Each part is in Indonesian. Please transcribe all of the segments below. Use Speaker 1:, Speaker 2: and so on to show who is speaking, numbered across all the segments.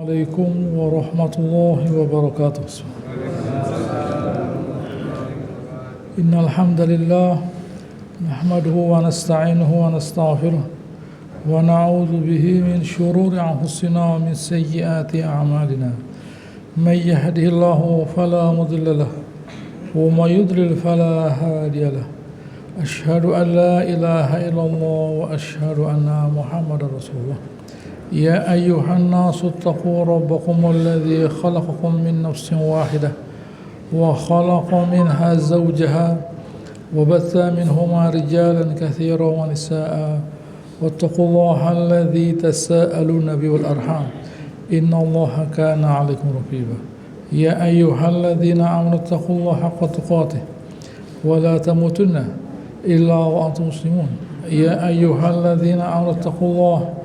Speaker 1: عليكم ورحمة الله وبركاته. إن الحمد لله نحمده ونستعينه ونستغفره ونعوذ به من شرور أنفسنا ومن سيئات أعمالنا. من يهده الله فلا مضل له ومن يضلل فلا هادي له. أشهد أن لا إله إلا الله وأشهد أن محمدا رسول الله. يا أيها الناس اتقوا ربكم الذي خلقكم من نفس واحدة وخلق منها زوجها وبث منهما رجالا كثيرا ونساء واتقوا الله الذي تساءلون به والأرحام إن الله كان عليكم رقيبا. يا أيها الذين آمنوا اتقوا الله حق تقاته ولا تموتن إلا وأنتم مسلمون. يا أيها الذين آمنوا اتقوا الله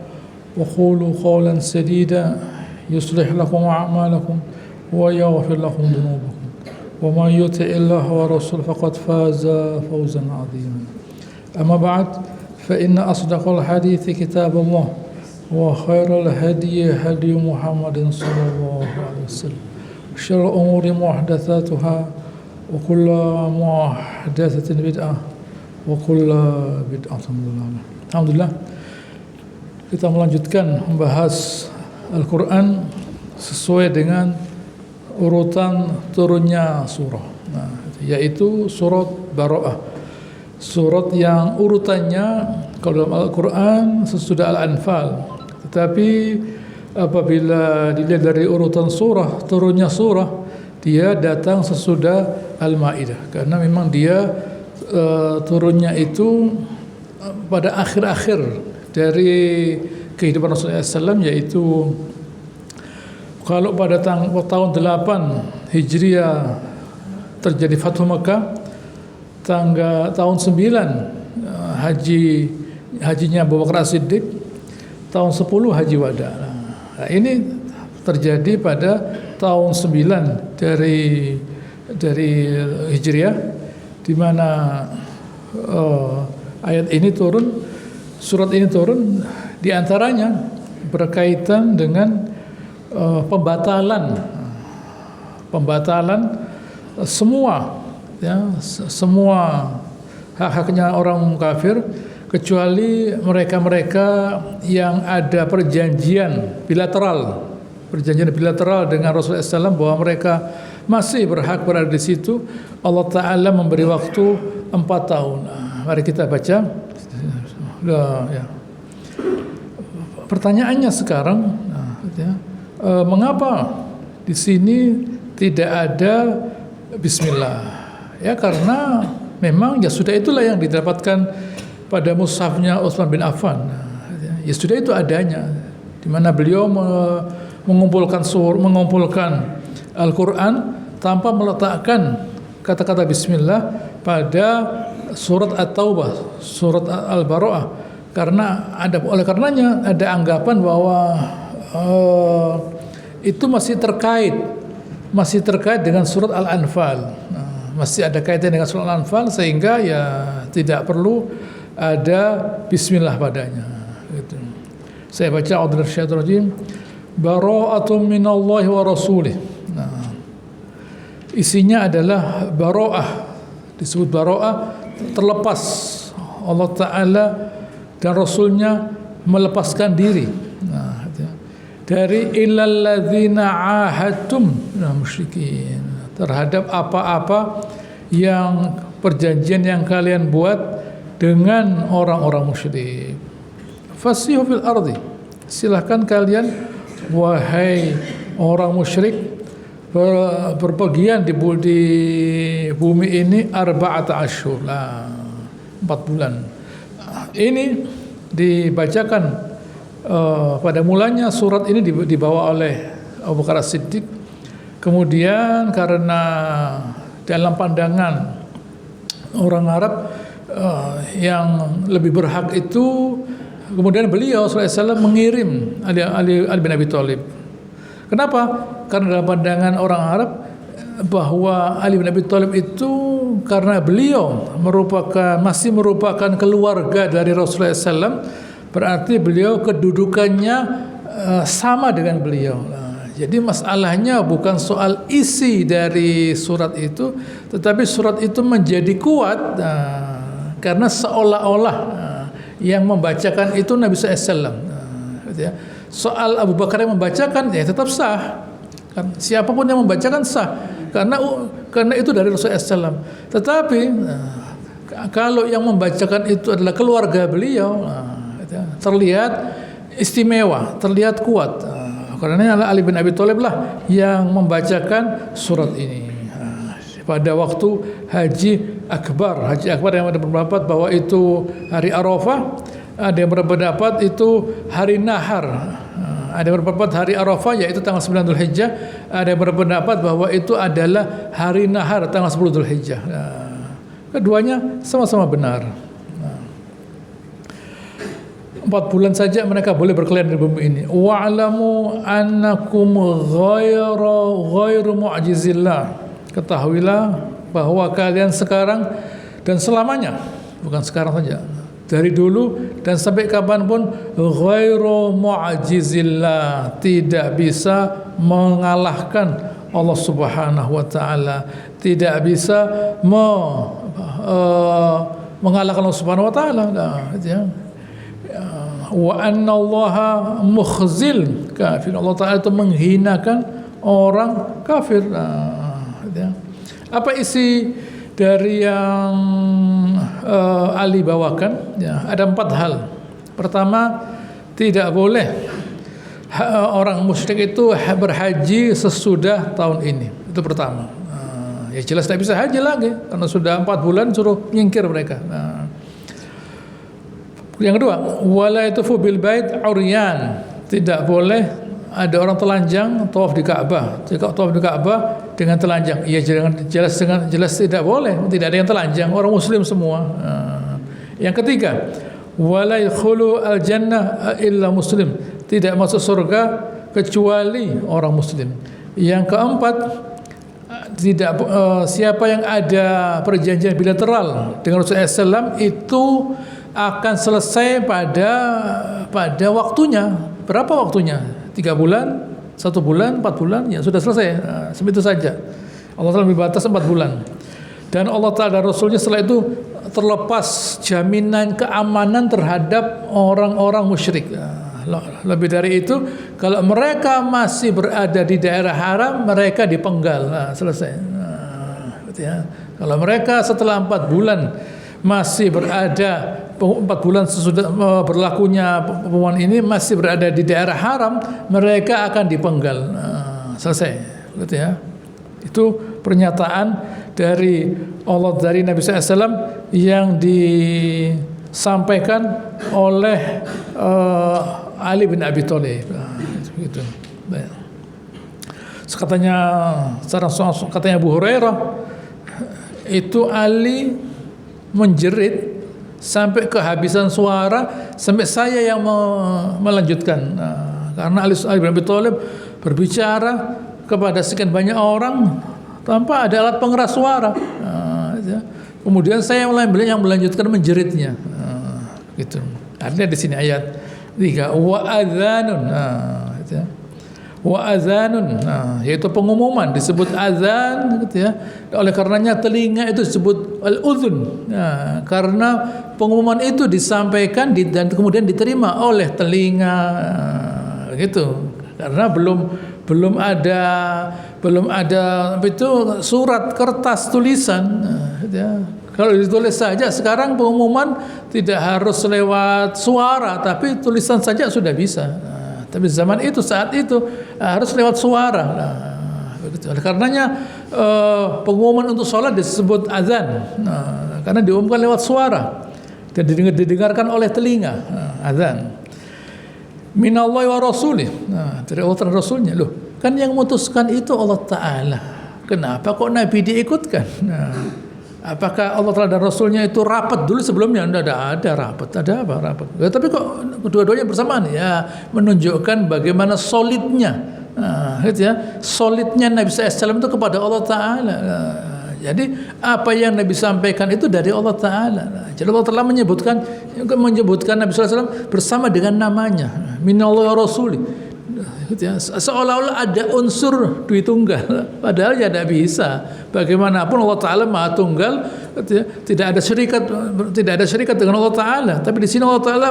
Speaker 1: وقولوا قولا سديدا يصلح لكم أعمالكم ويغفر لكم ذنوبكم ومن يطع الله ورسوله فقد فاز فوزا عظيما. أما بعد فإن أصدق الحديث كتاب الله وخير الهدي هدي محمد صلى الله عليه وسلم وشر الأمور محدثاتها وكل محدثة بدعة وكل بدعة ضلالة. Alhamdulillah, kita melanjutkan membahas Al-Quran sesuai dengan urutan turunnya surah, yaitu surat Bara'ah. Surat yang urutannya kalau dalam Al-Quran sesudah Al-Anfal, tetapi apabila dilihat dari urutan surah, turunnya surah, dia datang sesudah Al-Ma'idah, karena memang dia turunnya itu pada akhir-akhir dari kehidupan Rasulullah SAW, yaitu kalau pada tahun 8 Hijriah terjadi Fathu Makkah, tahun 9 hajinya Abu Bakar As-Siddiq, tahun 10 Haji Wada. Nah, ini terjadi pada tahun 9 dari Hijriah, di mana ayat ini turun, surat ini turun, diantaranya berkaitan dengan pembatalan semua hak-haknya orang kafir, kecuali mereka-mereka yang ada perjanjian bilateral dengan Rasulullah SAW bahwa mereka masih berhak berada di situ. Allah Ta'ala memberi waktu 4 tahun. Mari kita baca. Pertanyaannya sekarang, mengapa di sini tidak ada Bismillah? Ya, karena memang ya sudah itulah yang didapatkan pada mushafnya Utsman bin Affan. Ya sudah itu adanya, di mana beliau mengumpulkan Al-Quran tanpa meletakkan kata-kata Bismillah pada surat At-Taubah, surat Al-Bara'ah, karena oleh karenanya ada anggapan bahwa itu masih terkait dengan surat Al-Anfal. Masih ada kaitan dengan surat Al-Anfal, sehingga ya tidak perlu ada Bismillah padanya. Gitu. Saya baca A'udzu billahi rajim. Bara'atun minallahi wa rasulih. Nah, isinya adalah bara'ah. Disebut bara'ah, terlepas. Allah Ta'ala dan Rasulnya melepaskan diri. Nah, dari illalladzina ahadtum musyrikin, terhadap apa-apa yang perjanjian yang kalian buat dengan orang-orang musyrik. Fasihu fil ardi, silahkan kalian wahai orang musyrik berpergian di bumi ini arba'ata asyhur, 4 bulan. Ini dibacakan pada mulanya surat ini dibawa oleh Abu Bakar As-Siddiq. Kemudian karena dalam pandangan orang Arab yang lebih berhak itu, kemudian beliau SAW mengirim Ali bin Abi Thalib. Kenapa? Karena dalam pandangan orang Arab bahwa Ali bin Abi Thalib itu, karena beliau masih merupakan keluarga dari Rasulullah SAW, berarti beliau kedudukannya sama dengan beliau. Jadi masalahnya bukan soal isi dari surat itu, tetapi surat itu menjadi kuat karena seolah-olah yang membacakan itu Nabi SAW. Gitu ya. Soal Abu Bakar yang membacakan ya tetap sah. Kan, siapapun yang membacakan sah karena itu dari Rasulullah SAW. Tetapi kalau yang membacakan itu adalah keluarga beliau, gitu ya, terlihat istimewa, terlihat kuat. Karena Ali bin Abi Thalib lah yang membacakan surat ini pada waktu Haji Akbar. Haji Akbar yang ada berpendapat bahwa itu hari Arafah, ada yang berpendapat itu hari Nahar, ada yang berpendapat hari Arafah yaitu tanggal 9 Dzulhijjah, ada yang berpendapat bahwa itu adalah hari Nahar tanggal 10 Dzulhijjah. Keduanya sama-sama benar. 4 bulan saja mereka boleh berkeliaran di bumi ini. Wa'lamu annakum ghairu mu'jizillah. Ketahuilah bahwa kalian sekarang dan selamanya, bukan sekarang saja, dari dulu dan sampai kapanpun, ghairu mu'jizillah, tidak bisa mengalahkan Allah Subhanahu wa taala, tidak bisa mengalahkan Allah Subhanahu wa taala. Wa anna Allaha mukhzil kafir. Allah Ta'ala itu menghinakan orang kafir. Apa isi dari yang Ali bawakan? Ya, ada 4 hal. Pertama, tidak boleh orang musyrik itu berhaji sesudah tahun ini. Itu pertama. Ya jelas tidak bisa haji lagi karena sudah 4 bulan suruh nyingkir mereka. Yang kedua, wala yatufu bil bait uryan. Tidak boleh ada orang telanjang tawaf di Ka'bah. Jika tawaf di Ka'bah dengan telanjang, iya jelas tidak boleh. Tidak ada yang telanjang, orang muslim semua. Yang ketiga, wala yadkhulu al jannah illa muslim. Tidak masuk surga kecuali orang muslim. Yang keempat, tidak siapa yang ada perjanjian bilateral dengan Rasulullah SAW itu akan selesai pada waktunya. Berapa waktunya? 3 bulan, 1 bulan, 4 bulan, ya sudah selesai. Sebegitu saja. Allah Ta'ala lebih batas 4 bulan. Dan Allah Ta'ala dan Rasulnya setelah itu terlepas jaminan keamanan terhadap orang-orang musyrik. Lebih dari itu, kalau mereka masih berada di daerah haram, mereka dipenggal. Selesai. Kalau mereka setelah 4 bulan masih berada 4 bulan sesudah berlakunya pengumuman ini masih berada di daerah haram, mereka akan dipenggal. Selesai, gitu ya. Itu pernyataan dari Allah, dari Nabi SAW yang disampaikan oleh Ali bin Abi Thalib. Gitu. Katanya Abu Hurairah, itu Ali menjerit sampai kehabisan suara, sampai saya yang melanjutkan. Karena Ali bin Abi Thalib berbicara kepada sekian banyak orang tanpa ada alat pengeras suara. Kemudian saya yang melanjutkan menjeritnya. Gitu. Artinya di sini ayat 3, wa adzanun. Wa azanun, yaitu pengumuman, disebut azan, gitu ya. Oleh karenanya telinga itu disebut al-udhun, karena pengumuman itu disampaikan dan kemudian diterima oleh telinga, gitu. Karena belum ada itu surat, kertas, tulisan, gitu ya. Kalau ditulis saja sekarang pengumuman tidak harus lewat suara, tapi tulisan saja sudah bisa. Tapi zaman itu, saat itu harus lewat suara. Begitu. Oleh karenanya pengumuman untuk sholat disebut azan. Karena diumumkan lewat suara dan didengarkan oleh telinga. Azan. Minallahi wa rasulih. Dari Allah dan Rasulnya. Loh, kan yang memutuskan itu Allah Ta'ala. Kenapa kok Nabi diikutkan? Apakah Allah Ta'ala dan Rasulnya itu rapat dulu sebelumnya? Tidak ada rapat. Ada apa rapat? Ya, tapi kok kedua-duanya bersamaan? Ya, menunjukkan bagaimana solidnya, gitu ya, solidnya Nabi SAW itu kepada Allah Ta'ala. Jadi apa yang Nabi sampaikan itu dari Allah Ta'ala. Jadi Allah Ta'ala menyebutkan Nabi SAW bersama dengan namanya. Minallahi wa rasuli. Seolah-olah ada unsur dui tunggal, padahal ya tidak bisa. Bagaimanapun Allah Taala Maha Tunggal, tidak ada syarikat dengan Allah Taala. Tapi di sini Allah Taala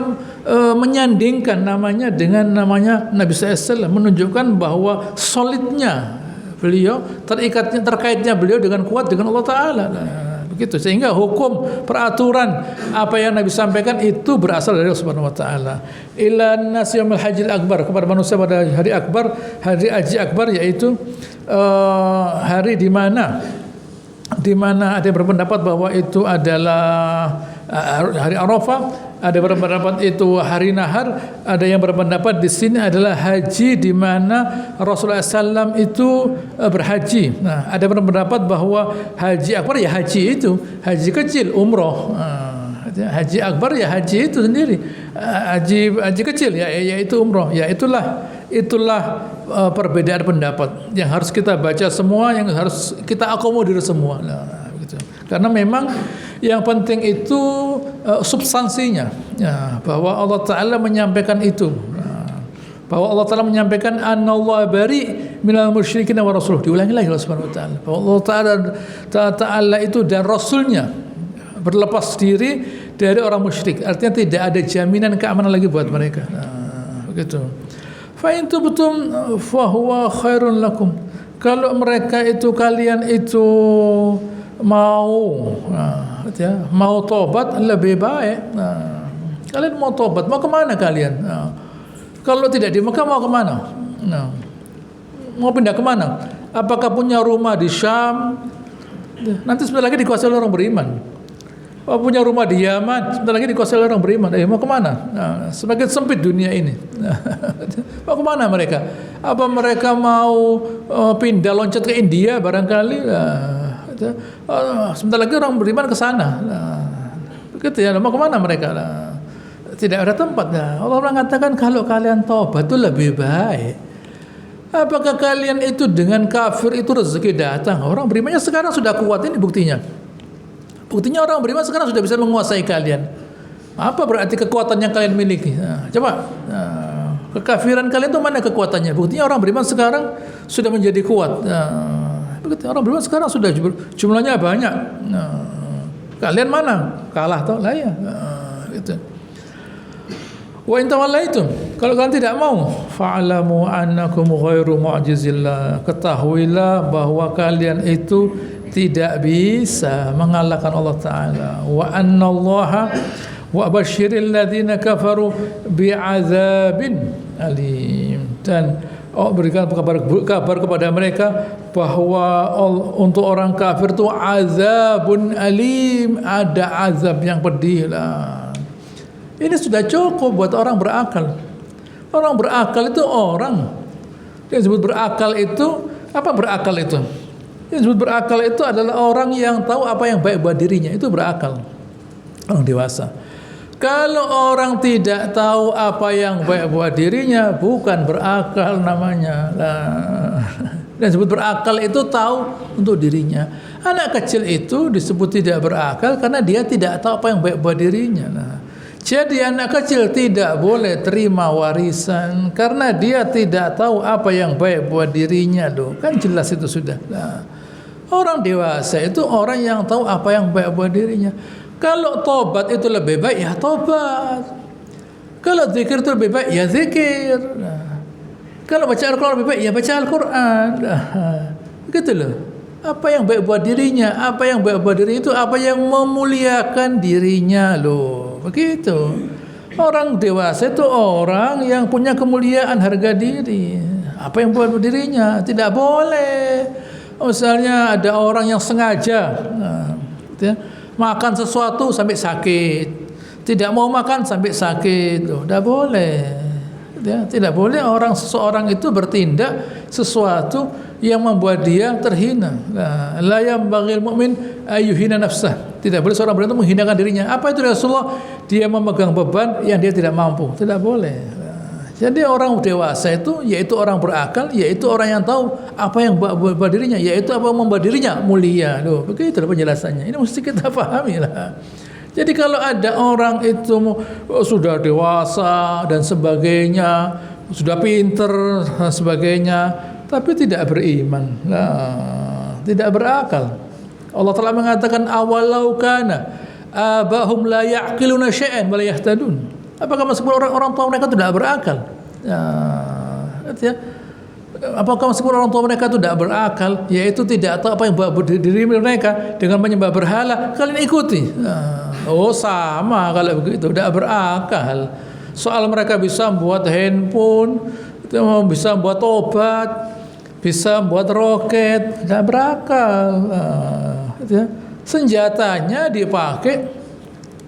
Speaker 1: menyandingkan namanya dengan namanya Nabi SAW, menunjukkan bahwa solidnya beliau, terkaitnya beliau dengan kuat dengan Allah Taala. Begitu, sehingga hukum peraturan apa yang Nabi sampaikan itu berasal dari Allah Subhanahu wa taala. Ila nas yaumil hajjil akbar, kepada manusia pada hari akbar, hari haji akbar, yaitu hari di mana ada yang berpendapat bahwa itu adalah hari Arafah, ada yang berpendapat itu hari Nahar, ada yang berpendapat di sini adalah haji di mana Rasulullah SAW itu berhaji. Nah, ada yang berpendapat bahwa haji akbar ya haji itu, haji kecil umroh. Haji akbar ya haji itu sendiri, haji kecil ya yaitu umroh. Ya itulah perbedaan pendapat yang harus kita baca semua, yang harus kita akomodir semua. Nah, begitu. Karena memang yang penting itu substansinya, ya, bahwa Allah Ta'ala menyampaikan itu, bahwa Allah Ta'ala menyampaikan anallahu bari minal musyrikin wa rasuluh. Diulangi lagi Allah Subhanahu wa taala, bahwa Allah Ta'ala itu dan Rasulnya berlepas diri dari orang musyrik. Artinya tidak ada jaminan keamanan lagi buat mereka. Nah, begitu. Fa in tubtum fa huwa khairun lakum. Kalau mereka itu, kalian itu mau tobat, lebih baik. Kalian mau tobat, mau kemana kalian? Kalau tidak di Mekah, mau kemana? Mau pindah kemana? Apakah punya rumah di Syam? Nanti sebentar lagi dikuasai oleh orang beriman. Punya rumah di Yaman, sebentar lagi dikuasai oleh orang beriman. Mau kemana? Semakin sempit dunia ini. Mau kemana mereka? Apa mereka mau pindah loncat ke India barangkali? Sebentar lagi orang beriman ke sana. Begitu ya. Mau kemana mereka? Tidak ada tempat. Allah mengatakan kalau kalian taubat itu lebih baik. Apakah kalian itu dengan kafir itu rezeki datang? Orang berimannya sekarang sudah kuat, ini buktinya. Buktinya orang beriman sekarang sudah bisa menguasai kalian. Apa berarti kekuatan yang kalian miliki? Coba kekafiran kalian itu mana kekuatannya? Buktinya orang beriman sekarang sudah menjadi kuat. Begitu, orang beriman sekarang sudah jumlahnya banyak. Kalian mana? Kalah toh lah ya. Gitu. Wa in tawallaitum, kalau kalian tidak mau, fa'lamu annakum ghairu mu'jizillah. Ketahuilah bahwa kalian itu tidak bisa mengalahkan Allah Ta'ala. Wa annallaha wa basyiril ladzina kafaru bi'adzabin alim. Dan berikan kabar kepada mereka bahwa untuk orang kafir itu azabun alim, ada azab yang pedih lah. Ini sudah cukup buat orang berakal. Orang berakal itu orang yang disebut berakal itu, apa berakal itu? Yang disebut berakal itu adalah orang yang tahu apa yang baik buat dirinya, itu berakal. Orang dewasa. Kalau orang tidak tahu apa yang baik buat dirinya, bukan berakal namanya. Dan disebut berakal itu tahu untuk dirinya. Anak kecil itu disebut tidak berakal karena dia tidak tahu apa yang baik buat dirinya. Jadi anak kecil tidak boleh terima warisan karena dia tidak tahu apa yang baik buat dirinya. Kan jelas itu sudah. Orang dewasa itu orang yang tahu apa yang baik buat dirinya. Kalau tobat itu lebih baik, ya tobat. Kalau zikir itu lebih baik, ya zikir. Kalau baca Al-Quran lebih baik, ya baca Al-Quran. Begitu loh. Apa yang baik buat dirinya, apa yang baik buat dirinya itu apa yang memuliakan dirinya loh. Begitu. Orang dewasa itu orang yang punya kemuliaan harga diri. Apa yang buat dirinya tidak boleh. Misalnya ada orang yang sengaja makan sesuatu sampai sakit, tidak mau makan sampai sakit, tidak boleh. Tidak boleh seseorang itu bertindak sesuatu yang membuat dia terhina. La yanbaghil mu'min ayyuhina nafsah. Tidak boleh seorang beriman menghinakan dirinya. Apa itu Rasulullah? Dia memegang beban yang dia tidak mampu. Tidak boleh. Jadi orang dewasa itu yaitu orang berakal, yaitu orang yang tahu apa yang buat dirinya, yaitu apa yang membuat dirinya mulia. Loh, begitu penjelasannya. Ini mesti kita pahami lah. Jadi kalau ada orang itu sudah dewasa dan sebagainya, sudah pinter dan sebagainya, tapi tidak beriman. Nah, tidak berakal. Allah Ta'ala mengatakan awalau kana abahum la ya'qiluna syai'an wa la yahtadun. Apakah meskipun orang tua mereka tidak berakal? Ya, apakah meskipun orang tua mereka itu tidak berakal, yaitu tidak tahu apa yang buat diri mereka dengan menyembah berhala, kalian ikuti? Oh sama kalau begitu, tidak berakal. Soal mereka bisa buat handphone, bisa buat obat, bisa buat roket, tidak berakal. Senjatanya dipakai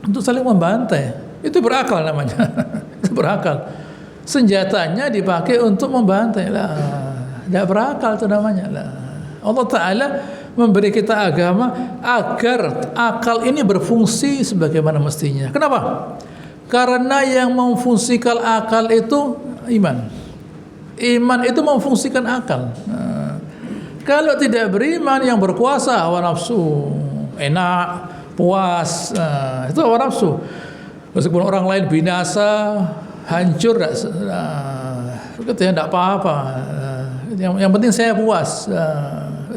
Speaker 1: untuk saling membantai, itu berakal namanya. Itu berakal. Senjatanya dipakai untuk membantai lah, tidak berakal itu namanya lah. Allah Ta'ala memberi kita agama agar akal ini berfungsi sebagaimana mestinya. Kenapa? Karena yang memfungsikan akal itu iman. Iman itu memfungsikan akal. Kalau tidak beriman, yang berkuasa hawa nafsu, enak, puas, itu hawa nafsu. Meskipun orang lain binasa, hancur, tidak apa-apa. Yang penting saya puas.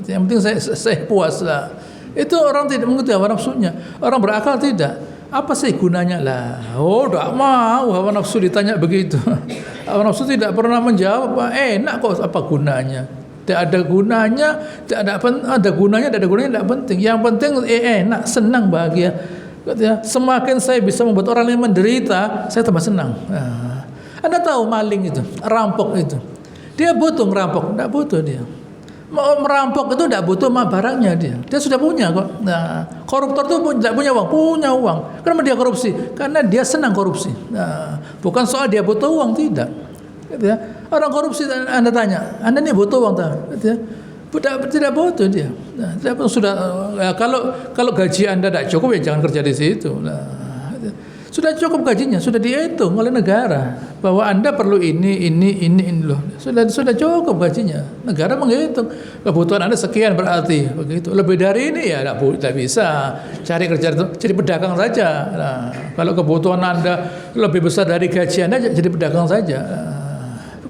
Speaker 1: Yang penting saya puas lah. Itu orang tidak mengerti hawa nafsunya. Orang berakal tidak. Apa sih gunanya lah? Oh, tidak mau hawa nafsu ditanya begitu. Hawa nafsu tidak pernah menjawab. Enak kok, apa gunanya? Tidak ada gunanya, tidak ada gunanya, tidak penting. Yang penting enak, senang, bahagia. Semakin saya bisa membuat orang lain menderita, saya tambah senang. Anda tahu maling itu, rampok itu, dia butuh merampok, tidak butuh dia. Mau merampok itu tidak butuh barangnya dia sudah punya kok. Nah, koruptor itu tidak punya uang. Kenapa dia korupsi? Karena dia senang korupsi. Nah, bukan soal dia butuh uang, tidak. Orang korupsi, Anda tanya, Anda ini butuh uang tak? Tidak butuh dia. Nah, sudah kalau gaji Anda tidak cukup ya jangan kerja di situ. Nah, sudah cukup gajinya, sudah dihitung oleh negara bahwa Anda perlu ini loh. Sudah cukup gajinya. Negara menghitung kebutuhan Anda sekian berarti begitu. Lebih dari ini ya tidak bisa. Cari kerja jadi pedagang saja. Nah, kalau kebutuhan Anda lebih besar dari gaji Anda jadi pedagang saja.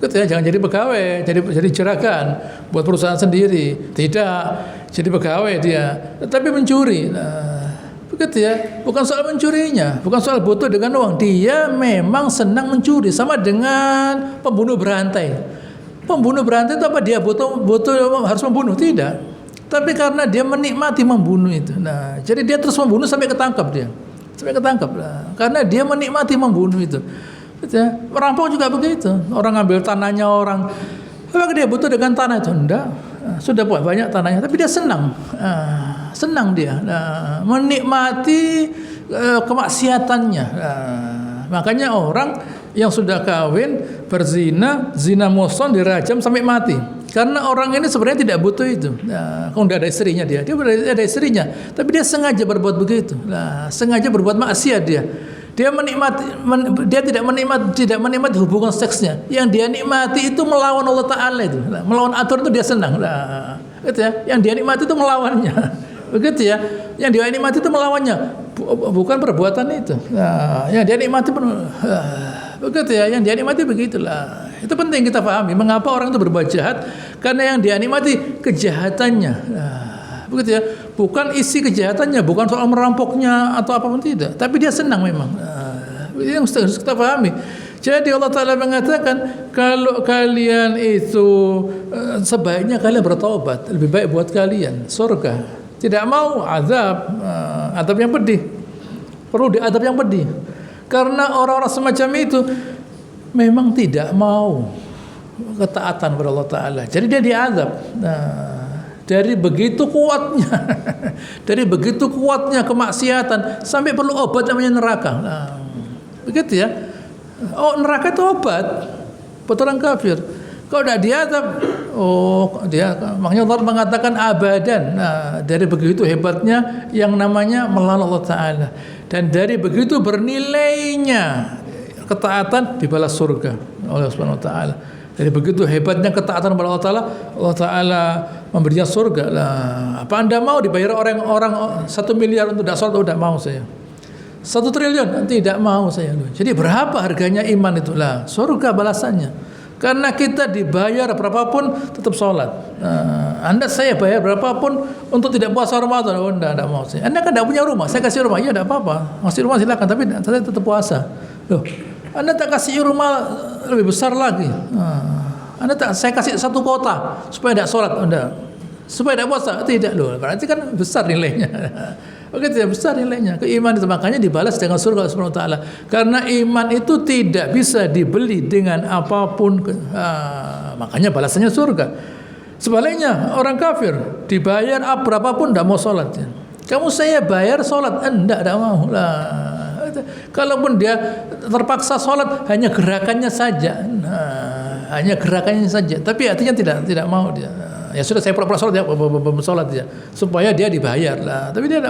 Speaker 1: Begitu ya, jangan jadi pegawai, jadi juragan buat perusahaan sendiri. Tidak, jadi pegawai dia, tapi mencuri. Nah, begitu ya, bukan soal mencurinya, bukan soal butuh dengan uang. Dia memang senang mencuri, sama dengan pembunuh berantai. Pembunuh berantai itu apa? Dia butuh harus membunuh? Tidak. Tapi karena dia menikmati membunuh itu. Nah, jadi dia terus membunuh sampai ketangkap dia. Sampai ketangkap. Nah, karena dia menikmati membunuh itu. Ya, merampok juga begitu. Orang ngambil tanahnya orang. Apakah dia butuh dengan tanah itu? Enggak. Sudah banyak tanahnya, tapi dia senang. Senang dia menikmati kemaksiatannya. Makanya orang yang sudah kawin berzina, zina muhsan dirajam sampai mati. Karena orang ini sebenarnya tidak butuh itu. Kalau tidak ada istrinya dia ada istrinya, tapi dia sengaja berbuat begitu. Sengaja berbuat maksiat dia. Dia tidak menikmati hubungan seksnya. Yang dia nikmati itu melawan Allah Ta'ala itu. Melawan aturan itu dia senang. Gitu ya. Yang dia nikmati itu melawannya. Begitu ya. Yang dia nikmati itu melawannya. Bukan perbuatan itu. Yang dia nikmati begitu ya. Yang dia nikmati begitulah. Itu penting kita pahami. Mengapa orang itu berbuat jahat? Karena yang dia nikmati kejahatannya. Begitu ya, bukan isi kejahatannya, bukan soal merampoknya atau apapun, tidak, tapi dia senang memang. Yang harus kita pahami. Jadi Allah Ta'ala mengatakan kalau kalian itu sebaiknya kalian bertaubat, lebih baik buat kalian surga. Tidak mau azab yang pedih. Perlu diadab yang pedih. Karena orang-orang semacam itu memang tidak mau ketaatan kepada Allah Ta'ala. Jadi dia diazab. Dari begitu kuatnya kemaksiatan sampai perlu obat namanya neraka. Begitu ya. Oh, neraka itu obat buat orang kafir. Kalau tidak diazab, makanya Allah mengatakan abadan. Dari begitu hebatnya yang namanya melawan Allah Ta'ala, dan dari begitu bernilainya ketaatan dibalas surga oleh Allah Subhanahu Wa Ta'ala. Dari begitu hebatnya ketaatan kepada Allah Ta'ala, Allah Ta'ala memberinya surga lah. Apa Anda mau dibayar orang 1 miliar untuk tidak sholat? Tidak mau saya. 1 triliun tidak mau saya. Jadi berapa harganya iman itulah? Surga balasannya. Karena kita dibayar berapapun tetap sholat. Anda saya bayar berapapun untuk tidak puasa Ramadan. Oh, enggak mau saya. Anda kan tidak punya rumah, saya kasih rumah. Iya, tidak apa-apa. Masih rumah silakan, tapi saya tetap puasa. Loh, Anda tak kasih rumah lebih besar lagi. Anda tak, saya kasih satu kota supaya tidak sholat. Anda supaya tidak puasa. Tidak loh. Berarti kan besar nilainya. Oke, tidak besar nilainya. Keimanan itu makanya dibalas dengan surga Subhanahu wa taala. Karena iman itu tidak bisa dibeli dengan apapun. Makanya balasannya surga. Sebaliknya, orang kafir dibayar berapapun tidak mau sholat. Kamu saya bayar sholat, tidak mau lah. Kalaupun dia terpaksa sholat, hanya gerakannya saja. Hanya gerakannya saja. Tapi artinya tidak mau dia. Ya sudah, saya pura-pura sholat ya, sholat ya, supaya dia dibayar lah. Tapi dia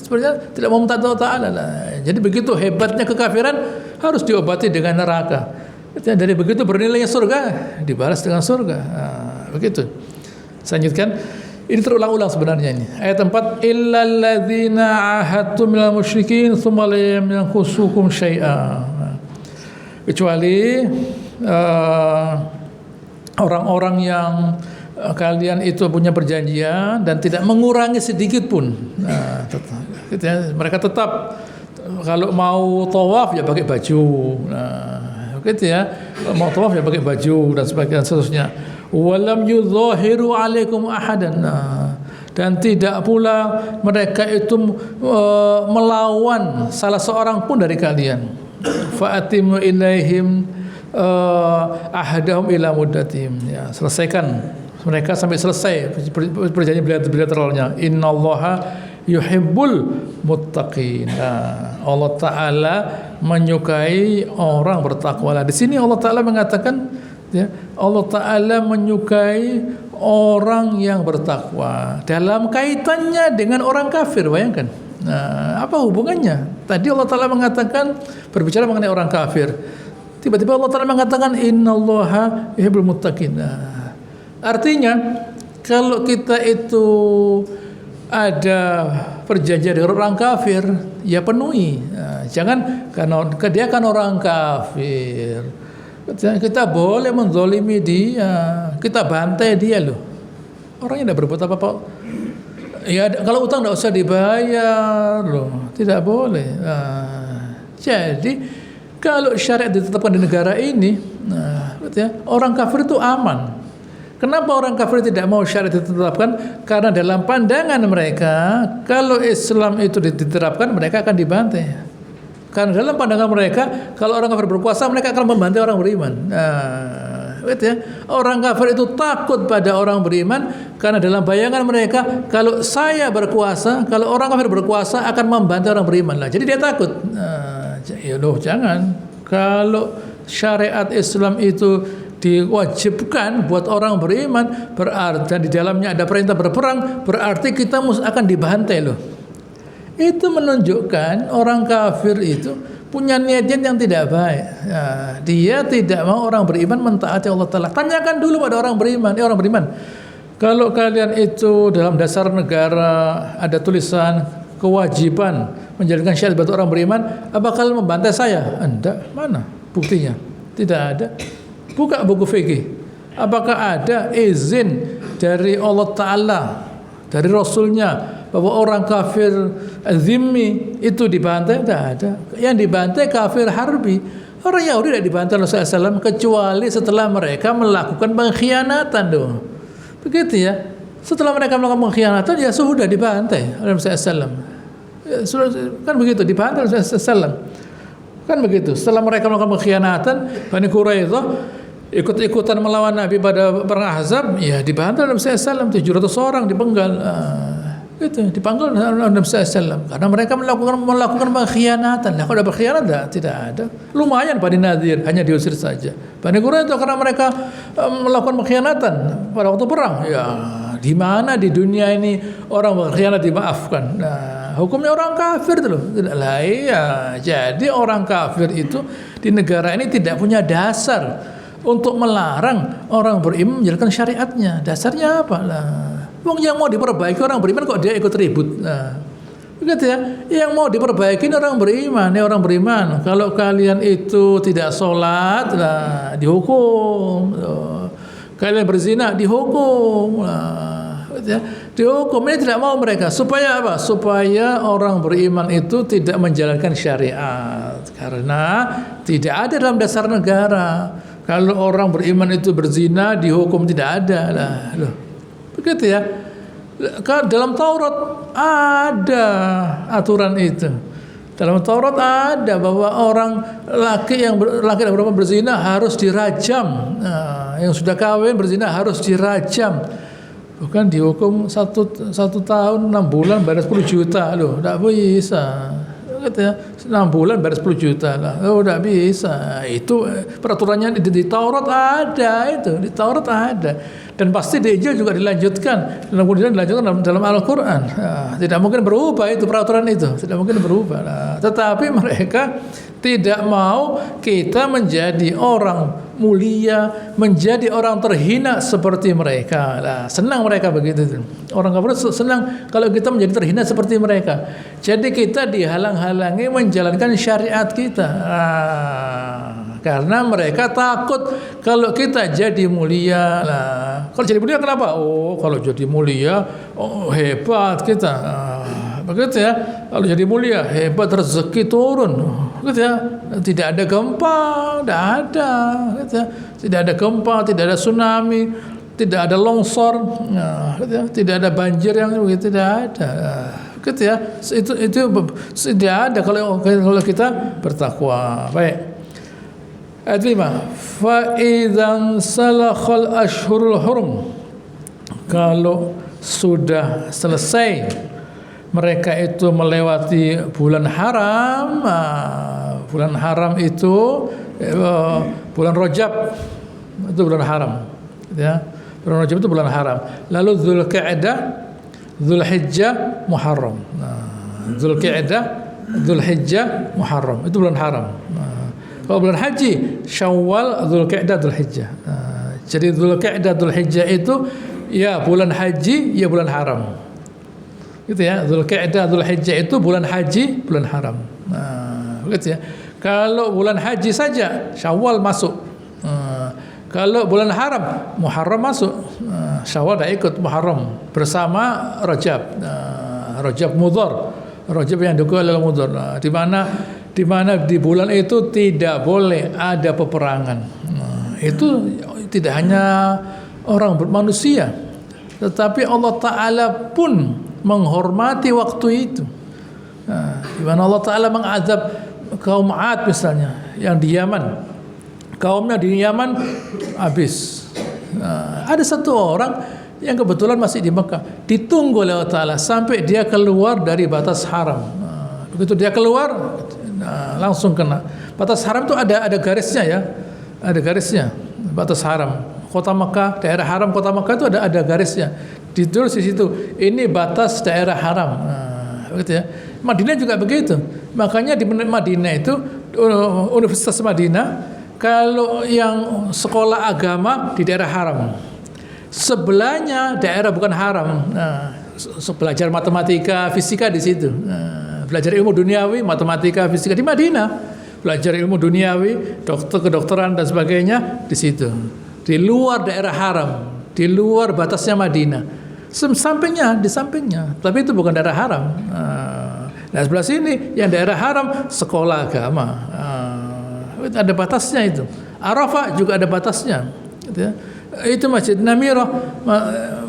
Speaker 1: sebenarnya tidak mau minta Allah Taala lah. Jadi begitu hebatnya kekafiran harus diobati dengan neraka. Dari begitu bernilainya surga, dibalas dengan surga. Begitu. Saya lanjutkan. Ini terulang-ulang sebenarnya ini. Ayat 4, illal ladzina ahadtum minal musyrikin tsumma lam yanqusukum syai'a. Kecuali orang-orang yang kalian itu punya perjanjian dan tidak mengurangi sedikit pun. Mereka tetap kalau mau tawaf ya pakai baju. Gitu ya. Kalau mau tawaf ya pakai baju dan sebagainya seterusnya. Walam yudzahiru alaikum ahadan. Dan tidak pula mereka itu melawan salah seorang pun dari kalian. Fa'atimu ilaihim ahadahum ila muddatihim. Ya, selesaikan mereka sampai selesai perjanjian bilateralnya. Innallaha yuhibbul muttaqin. Allah Taala menyukai orang bertakwa. Di sini Allah Taala mengatakan, ya, Allah Taala menyukai orang yang bertakwa dalam kaitannya dengan orang kafir. Bayangkan. Apa hubungannya? Tadi Allah Taala mengatakan berbicara mengenai orang kafir. Tiba-tiba Allah Taala mengatakan innallaha yuhibbul muttaqin. Artinya kalau kita itu ada perjanjian dengan orang kafir, ya penuhi. Jangan karena dia kan orang kafir, kita boleh menzalimi dia, kita bantai dia loh. Orangnya tidak berbuat apa-apa. Ya kalau utang tidak usah dibayar loh, tidak boleh. Jadi kalau syariat ditetapkan di negara ini, orang kafir itu aman. Kenapa orang kafir tidak mau syariat ditetapkan? Karena dalam pandangan mereka, kalau Islam itu diterapkan, mereka akan dibantai. Karena dalam pandangan mereka, kalau orang kafir berkuasa, mereka akan membantai orang beriman. Orang kafir itu takut pada orang beriman, karena dalam bayangan mereka, kalau saya berkuasa, kalau orang kafir berkuasa akan membantai orang beriman lah. Jadi dia takut. Ya loh, jangan. Kalau syariat Islam itu diwajibkan buat orang beriman, berarti dan di dalamnya ada perintah berperang, berarti kita akan dibantai loh. Itu menunjukkan orang kafir itu punya niat yang tidak baik. Dia tidak mau orang beriman mentaati Allah Taala. Tanyakan dulu pada orang beriman, orang beriman, kalau kalian itu dalam dasar negara ada tulisan kewajiban menjalankan syariat buat orang beriman, apa kalian membantai saya? Enggak. Mana buktinya? Tidak ada. Buka buku fikih. Apakah ada izin dari Allah Ta'ala, dari Rasulnya, bahwa orang kafir zimmi itu dibantai? Tidak ada. Yang dibantai kafir harbi. Orang Yahudi tidak dibantai Rasulullah SAW kecuali setelah mereka melakukan pengkhianatan dong. Begitu ya. Setelah mereka melakukan pengkhianatan, ya sudah dibantai Rasulullah SAW. Ya, sudah, kan begitu, dibantai Rasulullah SAW. Kan begitu. Setelah mereka melakukan pengkhianatan, Bani Quraidah ikut-ikutan melawan Nabi pada perang Ahzab, ya dibantai Nabi SAW 700 orang dipenggal. Itu dipanggil Nabi SAW karena mereka melakukan pengkhianatan. Nah, kalau ada berkhianat tidak ada. Lumayan Bani Nadir hanya diusir saja. Bani Quraidah karena mereka melakukan pengkhianatan pada waktu perang. Ya, di mana di dunia ini orang berkhianat dimaafkan? Nah, hukumnya orang kafir itu loh. Lah iya, jadi orang kafir itu di negara ini tidak punya dasar untuk melarang orang beriman menjalankan syariatnya. Dasarnya apa lah? Wong yang mau diperbaiki orang beriman kok dia ikut ribut. Nah, Begitu ya. Yang mau diperbaiki orang beriman, ya orang beriman. Kalau kalian itu tidak sholat, lah dihukum. Kalian berzina, dihukum. Ya, dihukum. Ini tidak mau mereka. Supaya apa? Supaya orang beriman itu tidak menjalankan syariat. Karena tidak ada dalam dasar negara. Kalau orang beriman itu berzina, dihukum, tidak ada lah. Loh. Begitu ya. Dalam Taurat ada aturan itu. Dalam Taurat ada bahwa orang laki yang perempuan berzina harus dirajam. Nah, yang sudah kawin berzina harus dirajam. Bukan dihukum satu tahun 6 bulan bayar 10 juta loh, tidak bisa. Katanya 6 bulan bayar 10 juta lah, tidak bisa. Itu peraturannya di Taurat ada itu, di Taurat ada. Dan pasti di Injil juga dilanjutkan, dan kemudian dilanjutkan dalam Al-Quran. Tidak mungkin berubah itu peraturan itu, tidak mungkin berubah. Tetapi mereka tidak mau kita menjadi orang mulia, menjadi orang terhina seperti mereka. Senang mereka begitu. Orang kafir senang kalau kita menjadi terhina seperti mereka. Jadi kita dihalang-halangi menjalankan syariat kita. Karena mereka takut kalau kita jadi mulia. Kalau jadi mulia kenapa? Oh, kalau jadi mulia, hebat kita. Begitu ya. Kalau jadi mulia, hebat, rezeki turun. Begitu ya. Tidak ada gempa, tidak ada. Begitu ya. Tidak ada gempa, tidak ada tsunami, tidak ada longsor, gitu ya. Tidak ada banjir yang begitu, tidak ada. Begitu ya. Itu tidak ada kalau kita bertakwa. Baik. Ayat 5. Fa idzan salakhal ashhurul hurum. Kalau sudah selesai mereka itu melewati bulan haram. Bulan haram itu bulan Rajab, itu bulan haram, ya. Bulan Rajab itu bulan haram. Lalu Dzulqa'dah, Dzulhijjah, Muharram. Dzulqa'dah, Dzulhijjah, Muharram. Itu bulan haram. Kalau bulan haji, Syawal, Dzulqa'dah, Dzulhijjah. Jadi Dzulqa'dah, Dzulhijjah itu ya bulan haji, ya bulan haram. Gitu ya. Dzulqa'dah, Dzulhijjah itu bulan haji, bulan haram. Begitu ya. Kalau bulan haji saja, Syawal masuk. Kalau bulan haram, Muharram masuk. Syawal dah ikut Muharram bersama Rajab. Rajab Mudhar. Rajab yang dikul oleh Mudhar. Di mana di bulan itu tidak boleh ada peperangan. Itu tidak hanya orang manusia, tetapi Allah Ta'ala pun menghormati waktu itu. Di mana Allah Ta'ala mengazab kaum 'Ad misalnya yang di Yaman. Kaumnya di Yaman habis. Ada satu orang yang kebetulan masih di Mekah, ditunggu oleh Allah Ta'ala sampai dia keluar dari batas haram. Begitu dia keluar, langsung kena. Batas haram itu ada garisnya ya, ada garisnya. Batas haram, kota Mekah, daerah haram kota Mekah itu ada garisnya. Ditulis di situ, ini batas daerah haram. Begitu ya. Madinah juga begitu. Makanya di Madinah itu Universitas Madinah, kalau yang sekolah agama di daerah haram, sebelahnya daerah bukan haram. Belajar matematika, fisika di situ. Belajar ilmu duniawi, matematika, fisika di Madinah. Belajar ilmu duniawi, kedokteran dan sebagainya di situ. Di luar daerah haram, di luar batasnya Madinah. Di sampingnya. Tapi itu bukan daerah haram. Nah, sebelah sini yang daerah haram sekolah agama. Ada batasnya itu. Arafah juga ada batasnya. Gitu ya. Itu Masjid Namirah.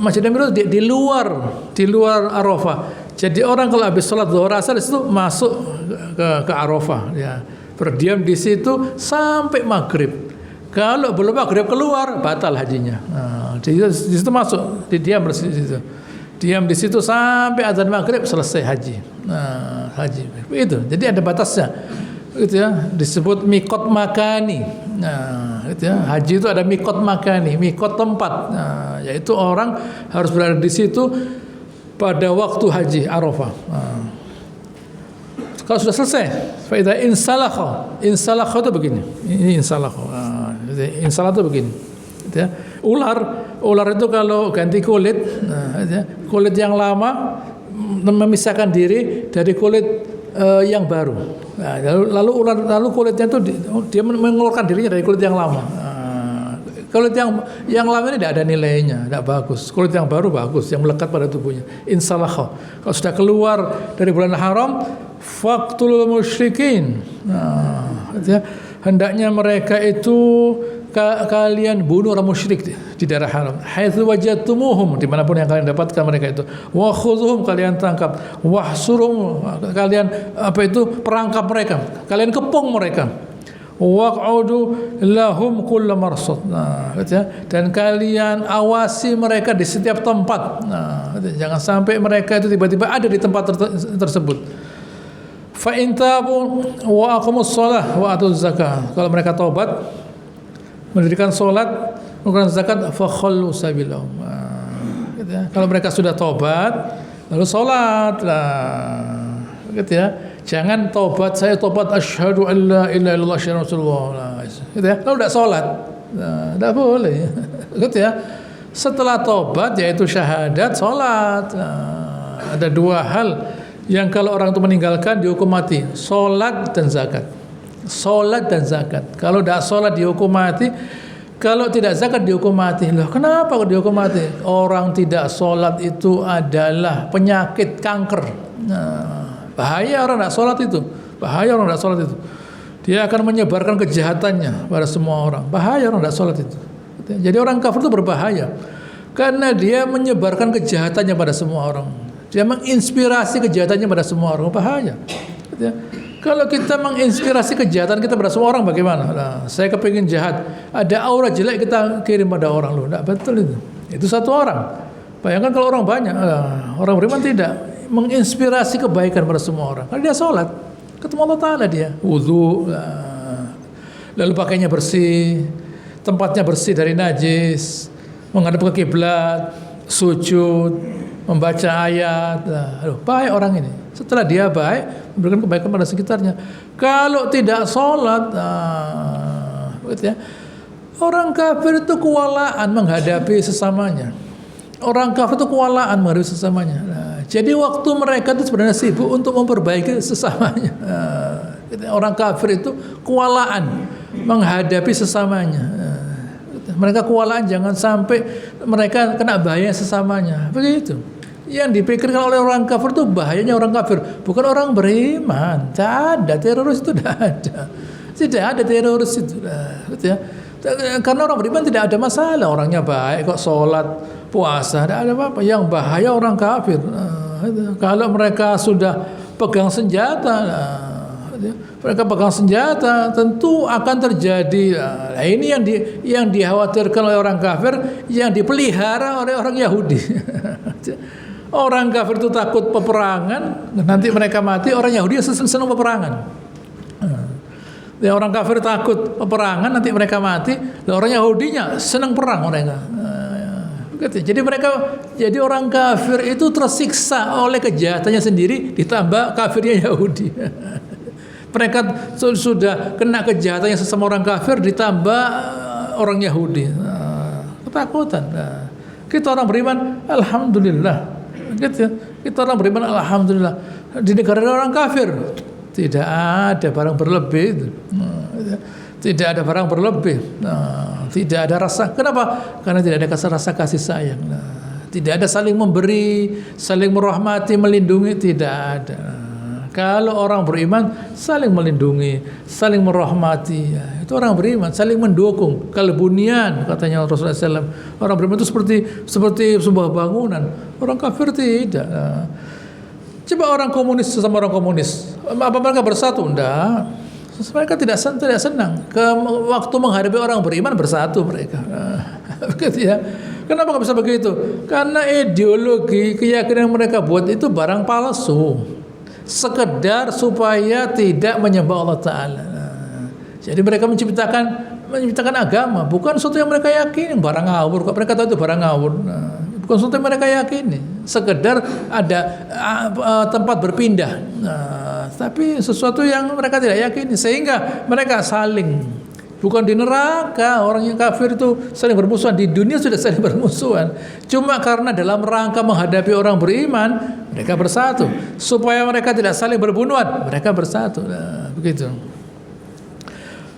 Speaker 1: Masjid Namirah di luar Arafah. Jadi orang kalau habis sholat zuhur asar itu masuk ke Arafah, ya. Berdiam di situ sampai maghrib. Kalau belum maghrib keluar batal hajinya. Di situ masuk, diam di situ. Diam di situ sampai azan maghrib selesai haji. Haji itu. Jadi ada batasnya. Gitu ya, disebut mikot makani. Gitu ya, haji itu ada mikot makani, mikot tempat. Yaitu orang harus berada di situ pada waktu haji Arafah. Kalau sudah selesai, faida insalakha itu begini. Ini insalakha. Insalakha itu begini. Gitu ya. Ular itu kalau ganti kulit, kulit yang lama memisahkan diri dari kulit yang baru. Nah, lalu kulitnya itu dia mengeluarkan dirinya dari kulit yang lama. Kulit yang lama ini tidak ada nilainya, tidak bagus. Kulit yang baru bagus, yang melekat pada tubuhnya. Insalah. Kalau sudah keluar dari bulan haram, faqtulul musyrikin. Hendaknya mereka itu kalian bunuh orang musyrik di daerah haram. Haitsu wajadtumuhum, dimanapun yang kalian dapatkan mereka itu. Wa khudhuhum, kalian tangkap. Wahsurum, kalian perangkap mereka. Kalian kepung mereka. Waq'udu lahum kulla marsad. Dan kalian awasi mereka di setiap tempat. Jangan sampai mereka itu tiba-tiba ada di tempat tersebut. Fa in tabu wa aqamus shalah wa atuz zakah. Kalau mereka taubat, mendirikan salat, mengeluarkan zakat, fa khallu sabilahum. Kalau mereka sudah taubat, lalu salat lah. Gitu ya. Jangan taubat, saya taubat asyhadu an la ilaha illallah asyhadu rasulullah. Gitu ya. Lalu tidak salat. Tidak boleh. Gitu ya. Setelah taubat yaitu syahadat, salat. Ada dua hal yang kalau orang itu meninggalkan dihukum mati, salat dan zakat. Salat dan zakat. Kalau tidak salat dihukum mati, kalau tidak zakat dihukum mati. Loh, kenapa kok dihukum mati? Orang tidak salat itu adalah penyakit kanker. Bahaya orang tidak sholat itu. Bahaya orang tidak sholat itu. Dia akan menyebarkan kejahatannya pada semua orang. Bahaya orang tidak sholat itu. Jadi orang kafir itu berbahaya karena dia menyebarkan kejahatannya pada semua orang. Dia menginspirasi kejahatannya pada semua orang. Bahaya. Kalau kita menginspirasi kejahatan kita pada semua orang, bagaimana? Nah, saya kepingin jahat, ada aura jelek kita kirim pada orang. Loh, tidak betul itu. Itu satu orang. Bayangkan kalau orang banyak. Orang beriman tidak menginspirasi kebaikan pada semua orang. Kalau dia sholat, ketemu Allah Ta'ala dia. Wudhu, lalu pakainya bersih, tempatnya bersih dari najis, menghadap ke kiblat, sujud, membaca ayat. Baik orang ini. Setelah dia baik, memberikan kebaikan pada sekitarnya. Kalau tidak sholat, gitu ya, orang kafir itu kewalaan menghadapi sesamanya. Orang kafir itu kewalaan menghadapi sesamanya. Jadi waktu mereka itu sebenarnya sibuk untuk memperbaiki sesamanya. Orang kafir itu kewalaan menghadapi sesamanya. Mereka kewalaan jangan sampai mereka kena bahaya sesamanya. Begitu. Yang dipikirkan oleh orang kafir itu bahayanya orang kafir, bukan orang beriman. Tidak ada teroris itu, tidak ada. Tidak ada teroris itu. Gitu ya. Karena orang beriman tidak ada masalah, orangnya baik kok, sholat, puasa, tidak ada apa-apa. Yang bahaya orang kafir. Kalau mereka sudah pegang senjata, mereka pegang senjata, tentu akan terjadi. Nah, ini yang dikhawatirkan oleh orang kafir, yang dipelihara oleh orang Yahudi. Orang kafir itu takut peperangan, nanti mereka mati. Orang Yahudi senang peperangan. Orang kafir takut peperangan, nanti mereka mati. Orang Yahudinya senang perang mereka. Jadi orang kafir itu tersiksa oleh kejahatannya sendiri, ditambah kafirnya Yahudi. Mereka sudah kena kejahatannya sesama orang kafir, ditambah orang Yahudi. Ketakutan. Kita orang beriman, alhamdulillah. Kita orang beriman, alhamdulillah. Di negara orang kafir tidak ada barang berlebih. Tidak ada barang berlebih. Tidak ada rasa. Kenapa? Karena tidak ada rasa kasih sayang. Tidak ada saling memberi, saling merahmati, melindungi. Tidak ada. Kalau orang beriman, saling melindungi, saling merahmati. Itu orang beriman, saling mendukung. Kalbunian, katanya Rasulullah SAW. Orang beriman itu seperti sebuah bangunan. Orang kafir tidak. Coba orang komunis sesama orang komunis, apa mereka bersatu? Enggak. Mereka tidak senang. Waktu menghadapi orang beriman bersatu mereka. Begitu ya. Kenapa nggak bisa begitu? Karena ideologi, keyakinan yang mereka buat itu barang palsu. Sekedar supaya tidak menyembah Allah Ta'ala. Jadi mereka menciptakan agama, bukan sesuatu yang mereka yakini, barang ngawur. Kok mereka tahu itu barang ngawur? Bukan sesuatu yang mereka yakini. Sekedar ada tempat berpindah. Tapi sesuatu yang mereka tidak yakini, sehingga mereka saling bukan di neraka. Orang yang kafir itu saling bermusuhan, di dunia sudah saling bermusuhan. Cuma karena dalam rangka menghadapi orang beriman, mereka bersatu. Supaya mereka tidak saling berbunuhan, mereka bersatu. Nah, begitu.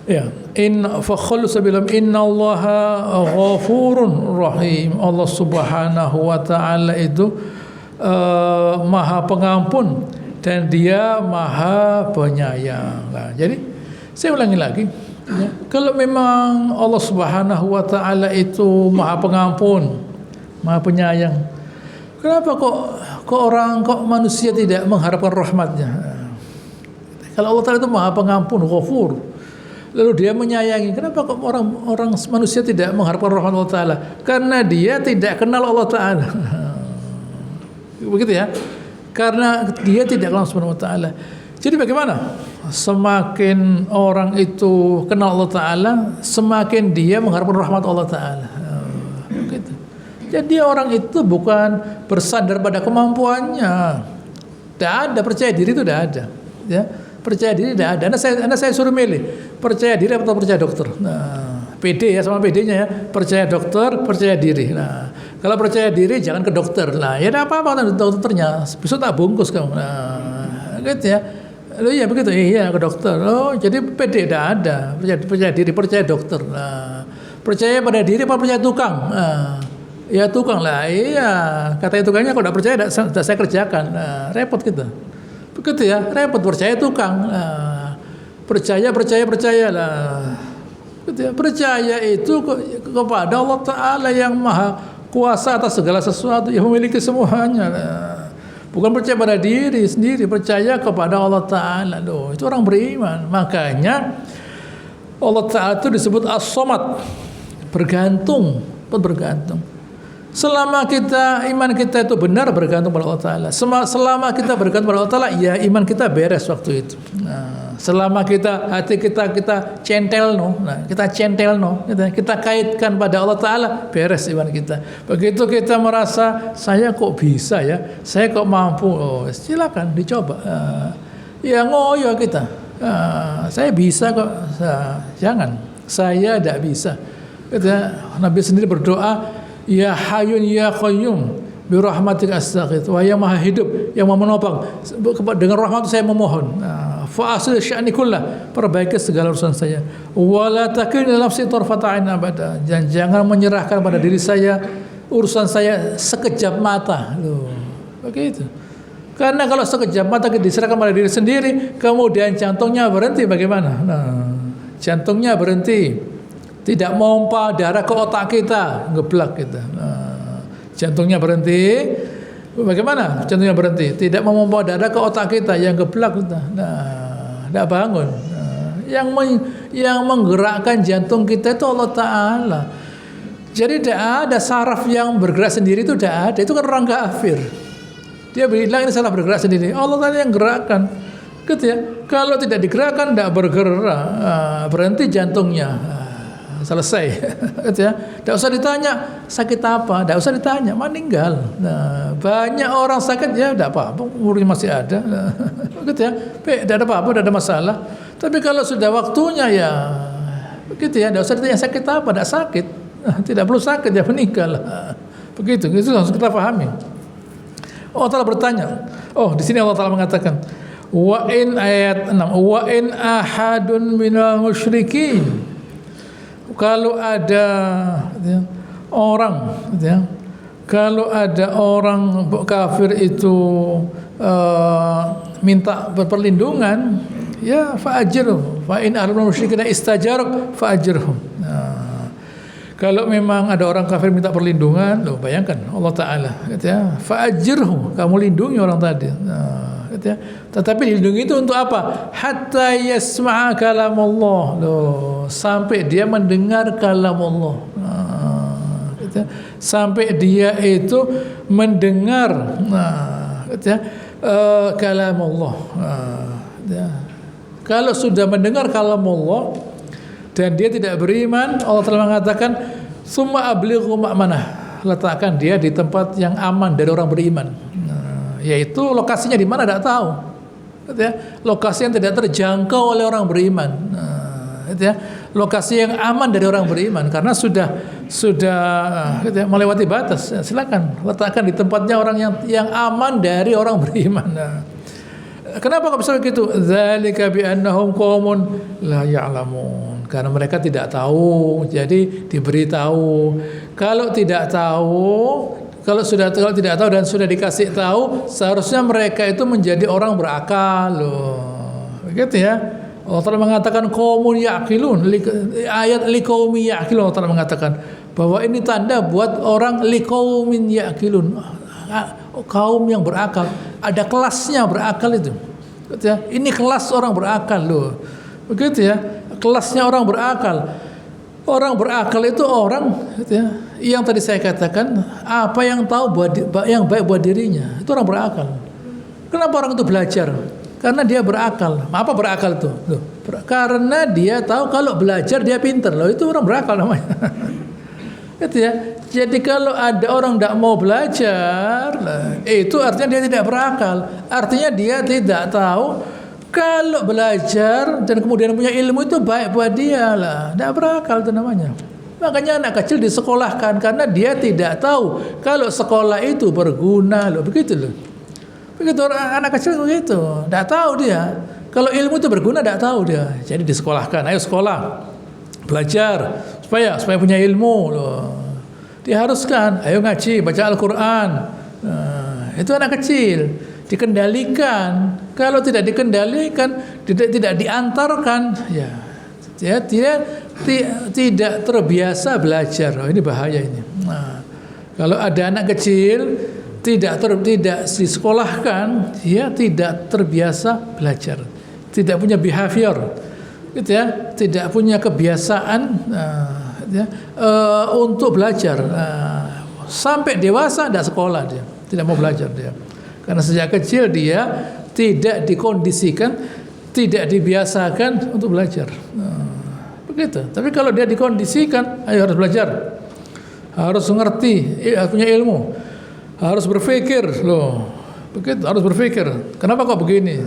Speaker 1: Ya, innallaha ghafurun rahim. Allah Subhanahu wa taala itu Maha Pengampun dan Dia Maha Penyayang. Nah, jadi saya ulangi lagi, ya, kalau memang Allah Subhanahu wa taala itu Maha Pengampun, Maha Penyayang, kenapa kok manusia tidak mengharapkan rahmatnya? Kalau Allah Taala itu Maha Pengampun, Ghafur, lalu Dia menyayangi, kenapa kok orang manusia tidak mengharapkan rahmat Allah Taala? Karena dia tidak kenal Allah Taala. Begitu ya. Karena dia tidak kenal Subhanahu wa taala. Jadi bagaimana? Semakin orang itu kenal Allah Taala, semakin dia mengharapkan rahmat Allah Taala. Begitu. Jadi orang itu bukan bersandar pada kemampuannya. Tidak ada, percaya diri itu tidak ada. Ya. Percaya diri tidak ada. Anda saya suruh milih, percaya diri atau percaya dokter. Nah, PD ya, sama PD-nya ya. Percaya dokter, percaya diri. Nah, kalau percaya diri jangan ke dokter. Nah, ya tidak apa-apa dokternya. Besok tak bungkus kamu. Nah, gitu ya. Loh iya begitu. Iya ke dokter. Oh, jadi PD tidak ada. Percaya diri, percaya dokter. Nah, percaya pada diri apa percaya tukang? Nah, ya tukang lah. Iya, katanya tukangnya kalau tidak percaya tidak saya kerjakan. Nah, repot kita. Begitu ya, repot. Percaya tukang. Nah, percaya lah. Gitu ya. Percaya itu kepada Allah Ta'ala yang Maha Kuasa atas segala sesuatu, yang memiliki semuanya. Bukan percaya pada diri sendiri, percaya kepada Allah Ta'ala. Loh, itu orang beriman. Makanya Allah Ta'ala itu disebut As-Samad, bergantung. Selama iman kita itu benar, bergantung pada Allah Ta'ala. Selama kita bergantung pada Allah Ta'ala, ya iman kita beres waktu itu. Nah, selama hati kita centel kita kaitkan pada Allah Ta'ala, beres iman kita. Begitu kita merasa saya kok bisa ya, saya kok mampu, silakan dicoba. Ya ngoyo kita, saya bisa kok. Jangan, saya tidak bisa. Nabi sendiri berdoa, Ya Hayyun Ya Qayyum bi rahmatika astaghits, wa ya Maha hidup yang Maha menopang, dengan rahmat saya memohon. Fa aslih sya'ni kullah, perbaiki segala urusan saya. Wa la takilni nafsi tarfata ain abada, dan jangan menyerahkan pada diri saya urusan saya sekejap mata. Loh, begitu. Karena kalau sekejap mata kita diserahkan pada diri sendiri, kemudian jantungnya berhenti, bagaimana? Nah, jantungnya berhenti. Tidak memompa darah ke otak kita, ngeblak kita. Nah, jantungnya berhenti. Bagaimana jantungnya berhenti? Tidak memompa darah ke otak kita, yang ngeblak kita. Nah, tidak bangun. Nah, yang menggerakkan jantung kita itu Allah Ta'ala. Jadi tidak ada saraf yang bergerak sendiri, itu tidak ada. Itu kan orang kafir. Dia bilang ini saraf bergerak sendiri. Allah Ta'ala yang gerakkan. Gitu ya. Kalau tidak digerakkan, tidak bergerak. Berhenti jantungnya. Selesai. Gitu ya. Tidak usah ditanya sakit apa, tidak usah ditanya, meninggal. Nah, banyak orang sakit ya tidak apa-apa, umurnya masih ada. Nah, gitu ya. Tidak ada apa-apa, tidak ada masalah. Tapi kalau sudah waktunya ya begitu ya, tidak usah ditanya sakit apa, tidak sakit. Tidak perlu sakit, ya meninggal. Begitu, itu harus kita pahami. Allah Ta'ala bertanya. Oh, di sini Allah Ta'ala mengatakan, wa in ayat 6, wa in ahadun minal musyrikin, kalau ada orang, kalau ada orang kafir itu minta perlindungan, ya fa'ajirhum, fa in ahlul musyrikin istajaruk fa'ajirhum. Nah, kalau memang ada orang kafir minta perlindungan, loh bayangkan Allah Ta'ala, fa'ajirhum, kamu lindungi orang tadi. Nah, tetapi dilindungi itu untuk apa? Hatta yasma'a kalam Allah, loh, sampai dia mendengar kalam Allah. Sampai dia itu mendengar kalam Allah. Kalau sudah mendengar kalam Allah dan dia tidak beriman, Allah telah mengatakan summa ablighu ma'manah, letakkan dia di tempat yang aman dari orang beriman. Yaitu lokasinya di mana tidak tahu, lokasi yang tidak terjangkau oleh orang beriman. lokasi yang aman dari orang beriman karena sudah gitu ya, melewati batas. Ya, silakan letakkan di tempatnya orang yang aman dari orang beriman. Nah, kenapa kok bisa begitu? Dzalika bi annahum qaumun la ya'lamun. Karena mereka tidak tahu, jadi diberitahu. Kalau tidak tidak tahu dan sudah dikasih tahu, seharusnya mereka itu menjadi orang berakal loh. Begitu ya. Allah Ta'ala mengatakan qaumun ya'qilun. Ayat liqaumi ya'qilun, Allah Ta'ala mengatakan bahwa ini tanda buat orang liqaumin ya'qilun. Kaum yang berakal, ada kelasnya berakal itu. Begitu ya. Ini kelas orang berakal loh. Begitu ya. Kelasnya orang berakal. Orang berakal itu orang gitu ya, yang tadi saya katakan apa yang tahu yang baik buat dirinya. Itu orang berakal. Kenapa orang itu belajar? Karena dia berakal. Apa berakal itu? Loh, karena dia tahu kalau belajar dia pintar. Loh, itu orang berakal namanya. Gitu ya. Jadi kalau ada orang tidak mau belajar, itu artinya dia tidak berakal. Artinya dia tidak tahu kalau belajar dan kemudian punya ilmu itu baik buat dia lah. Tidak berakal itu namanya. Makanya anak kecil disekolahkan karena dia tidak tahu kalau sekolah itu berguna loh. Begitu loh. Begitu anak kecil begitu. Tidak tahu dia. Kalau ilmu itu berguna tidak tahu dia. Jadi disekolahkan. Ayo sekolah. Belajar supaya punya ilmu loh. Diharuskan. Ayo ngaji, baca Al-Qur'an. Nah, itu anak kecil. Dikendalikan. Kalau tidak dikendalikan, tidak diantarkan, ya tidak terbiasa belajar. Oh, ini bahaya ini. Nah, kalau ada anak kecil tidak disekolahkan, ya tidak terbiasa belajar, tidak punya behavior, gitu ya, tidak punya kebiasaan untuk belajar. Sampai dewasa tidak sekolah dia, tidak mau belajar dia. Karena sejak kecil dia tidak dikondisikan, tidak dibiasakan untuk belajar. Begitu. Tapi kalau dia dikondisikan, ayo harus belajar, harus mengerti, punya ilmu, harus berpikir loh. Begitu, harus berpikir. Kenapa kok begini?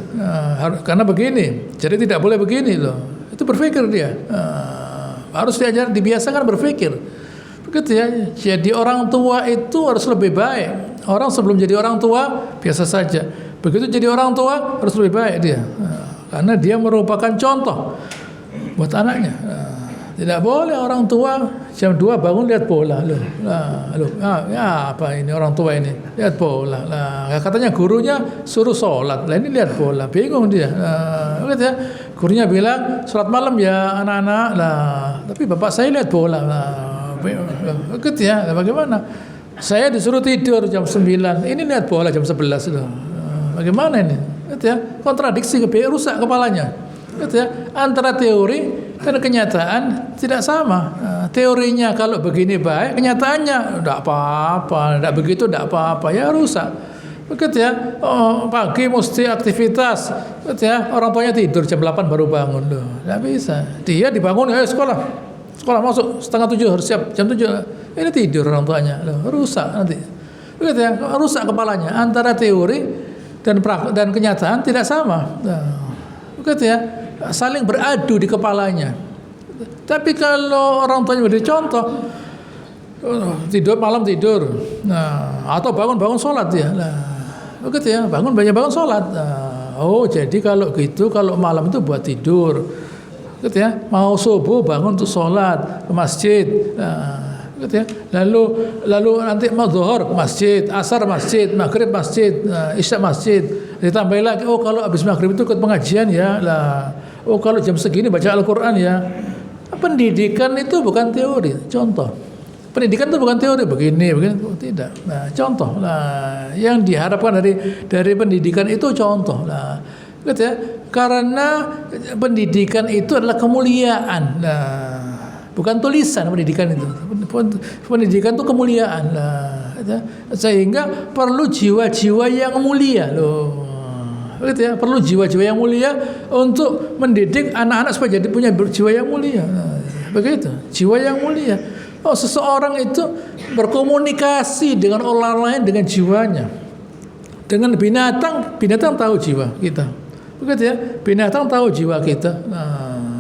Speaker 1: Karena begini. Jadi tidak boleh begini loh. Itu berpikir dia. Harus diajar, dibiasakan berpikir. Begitu ya. Jadi orang tua itu harus lebih baik. Orang sebelum jadi orang tua biasa saja. Begitu jadi orang tua harus lebih baik dia. Karena dia merupakan contoh buat anaknya. Tidak boleh orang tua jam 2 bangun lihat bola loh. Ya apa ini orang tua ini lihat bola. Katanya gurunya suruh sholat. Lah ini lihat bola, bingung dia. Begitu ya. Gurunya bilang sholat malam ya anak-anak. Tapi bapak saya lihat bola. Begitu ya. Bagaimana? Saya disuruh tidur jam 9. Ini lihat bola jam 11 loh. Bagaimana ini? Gitu ya. Kontradiksi, rusak kepalanya. Gitu ya. Antara teori dan kenyataan tidak sama. Teorinya kalau begini baik, kenyataannya tidak apa-apa, tidak begitu tidak apa-apa, ya rusak. Begitu ya. Pagi mesti aktivitas. Gitu ya. Orang tuanya tidur jam 8 baru bangun loh. Tidak bisa. Dia dibangun, ayo sekolah. Sekolah masuk 6:30 harus siap jam 7. Ini tidur orang tuanya, loh, rusak nanti. Begitu ya, rusak kepalanya. Antara teori dan kenyataan tidak sama. Begitu ya, saling beradu di kepalanya. Tapi kalau orang tuanya beri contoh, tidur malam tidur, atau bangun sholat ya, begitu ya, bangun sholat. Jadi kalau gitu, kalau malam itu buat tidur. Gitu ya, mau subuh bangun untuk sholat ke masjid, gitu ya. Lalu nanti mau zuhur ke masjid, asar masjid, maghrib masjid, isya masjid. Ditambahin lagi, kalau habis maghrib itu ikut pengajian ya, kalau jam segini baca Al-Qur'an ya. Pendidikan itu bukan teori, contoh. Pendidikan itu bukan teori begini, tidak. Contoh. Yang diharapkan dari pendidikan itu contoh. Gitu ya. Karena pendidikan itu adalah kemuliaan. Bukan tulisan pendidikan itu. Pendidikan itu kemuliaan. Gitu ya. Sehingga perlu jiwa-jiwa yang mulia loh. Gitu ya. Perlu jiwa-jiwa yang mulia untuk mendidik anak-anak supaya jadi punya jiwa yang mulia. Begitu, jiwa yang mulia. Seseorang itu berkomunikasi dengan orang lain dengan jiwanya. Dengan binatang tahu jiwa kita. Begitu ya, binatang tahu jiwa kita.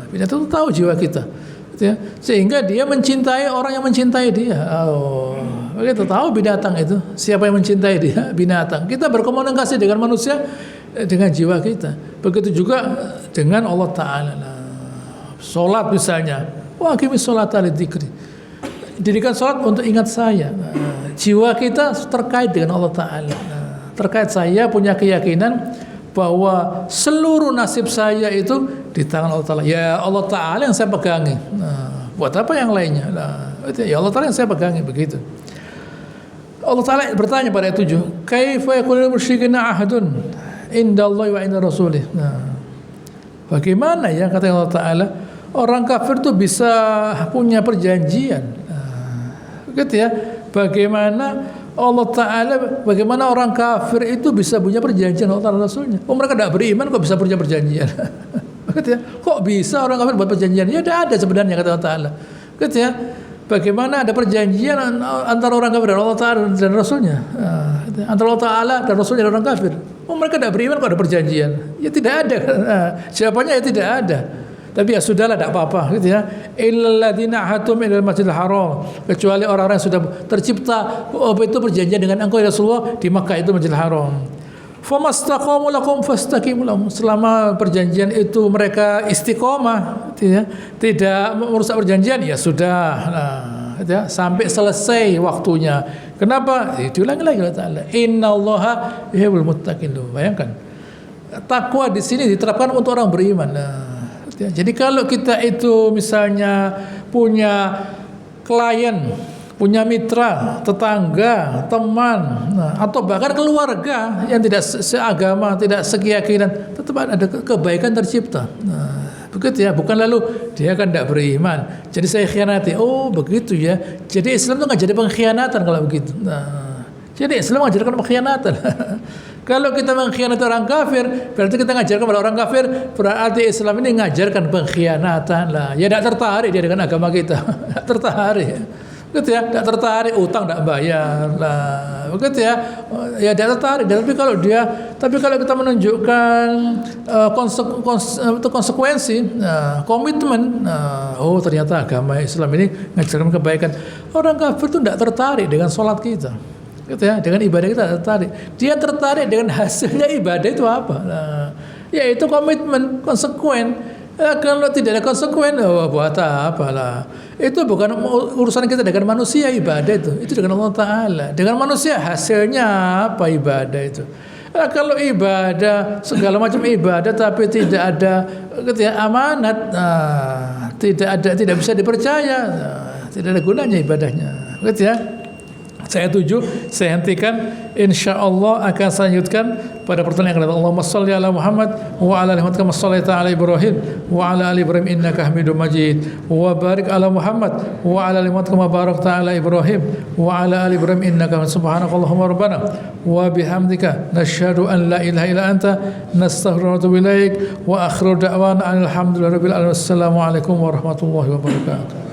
Speaker 1: Binatang tahu jiwa kita. gitu ya. Sehingga dia mencintai orang yang mencintai dia. Oh, kita tahu binatang itu siapa yang mencintai dia, binatang. Kita berkomunikasi dengan manusia dengan jiwa kita. Begitu juga dengan Allah Ta'ala. Sholat misalnya, wa aqimis sholata lidzikri. Dirikan sholat untuk ingat saya. Jiwa kita terkait dengan Allah Ta'ala. Terkait, saya punya keyakinan bahwa seluruh nasib saya itu di tangan Allah Ta'ala. Ya Allah Ta'ala yang saya pegangi. Buat apa yang lainnya? Ya Allah Ta'ala yang saya pegangi, begitu. Allah Ta'ala bertanya pada ayat 7, kaifa yakunul musyrikina ahadun indallahi wa inda rasulih. Bagaimana ya, kata Allah Ta'ala, orang kafir itu bisa punya perjanjian. Gitu ya. Bagaimana Allah Ta'ala, bagaimana orang kafir itu bisa punya perjanjian Allah Ta'ala Rasulnya? Oh, mereka tidak beriman kok bisa punya perjanjian? Gitu ya. Kok bisa orang kafir buat perjanjian? Ya tidak ada sebenarnya, kata Allah Ta'ala. Gitu ya. Bagaimana ada perjanjian antara orang kafir dan Allah Ta'ala dan Rasulnya? Gitu ya. Antara Allah Ta'ala dan Rasulnya dan orang kafir. Oh, mereka tidak beriman kok ada perjanjian? Ya tidak ada. Jawabannya ya tidak ada. Tapi ya sudahlah, tidak apa-apa, gitu ya. Illal ladzina hatum ilal masjidil haram, kecuali orang-orang yang sudah tercipta itu perjanjian dengan engkau ya Rasulullah di Makkah itu Masjidil Haram. Famastaqamu lakum fastaqimu lahum. Selama perjanjian itu mereka istiqomah, gitu ya, tidak merusak perjanjian, ya sudah, gitu ya, sampai selesai waktunya. Kenapa? Diulangi lagi Allah Ta'ala. Innallaha yuhibbul muttaqin. Bayangkan, takwa di sini diterapkan untuk orang beriman. Ya, jadi kalau kita itu misalnya punya klien, punya mitra, tetangga, teman, atau bahkan keluarga yang tidak seagama, tidak sekeyakinan, tetap ada kebaikan tercipta. Begitu ya, bukan lalu dia kan tidak beriman, jadi saya khianati. Oh begitu ya. Jadi Islam itu nggak jadi pengkhianatan kalau begitu. Jadi Islam mengajarkan pengkhianatan. Kalau kita mengkhianati orang kafir, berarti kita ngajarkan pada orang kafir, berarti Islam ini ngajarkan pengkhianatan lah. Ya tidak tertarik dia dengan agama kita, tidak tertarik. Gitu ya, tidak tertarik, utang tidak bayar lah. Begitu ya, ya tidak tertarik. Tapi kalau kita menunjukkan konsekuensi, komitmen, oh ternyata agama Islam ini ngajarkan kebaikan. Orang kafir itu tidak tertarik dengan sholat kita. Gitu ya, dengan ibadah kita tertarik. Dia tertarik dengan hasilnya ibadah itu apa? Yaitu komitmen, konsekuen. Kalau tidak ada konsekuen, buat apa lah? Itu bukan urusan kita dengan manusia, ibadah itu dengan Allah Ta'ala. Dengan manusia hasilnya apa ibadah itu? Kalau ibadah, segala macam ibadah tapi tidak ada gitu ya, amanat, tidak bisa dipercaya, tidak ada gunanya ibadahnya. Gitu ya. Saya tuju, saya hentikan. InsyaAllah akan saya lanjutkan pada pertemuan yang akan datang. Allahumma salli ala Muhammad wa ala ali Muhammad kama sallaita ala Ibrahim wa ala ali Ibrahim innaka Hamidum Majid, wa barik ala Muhammad wa ala ali Muhammad kama barakta ala Ibrahim wa ala ali Ibrahim innaka Hamidum. Subhanakallahumma rabbana wa bihamdika nashhadu an la ilaha illa anta nastaghfiruka wa natubu ilaik wa akhiru da'wana alhamdulillahi rabbil alamin. Wassalamu alaikum warahmatullahi wabarakatuh.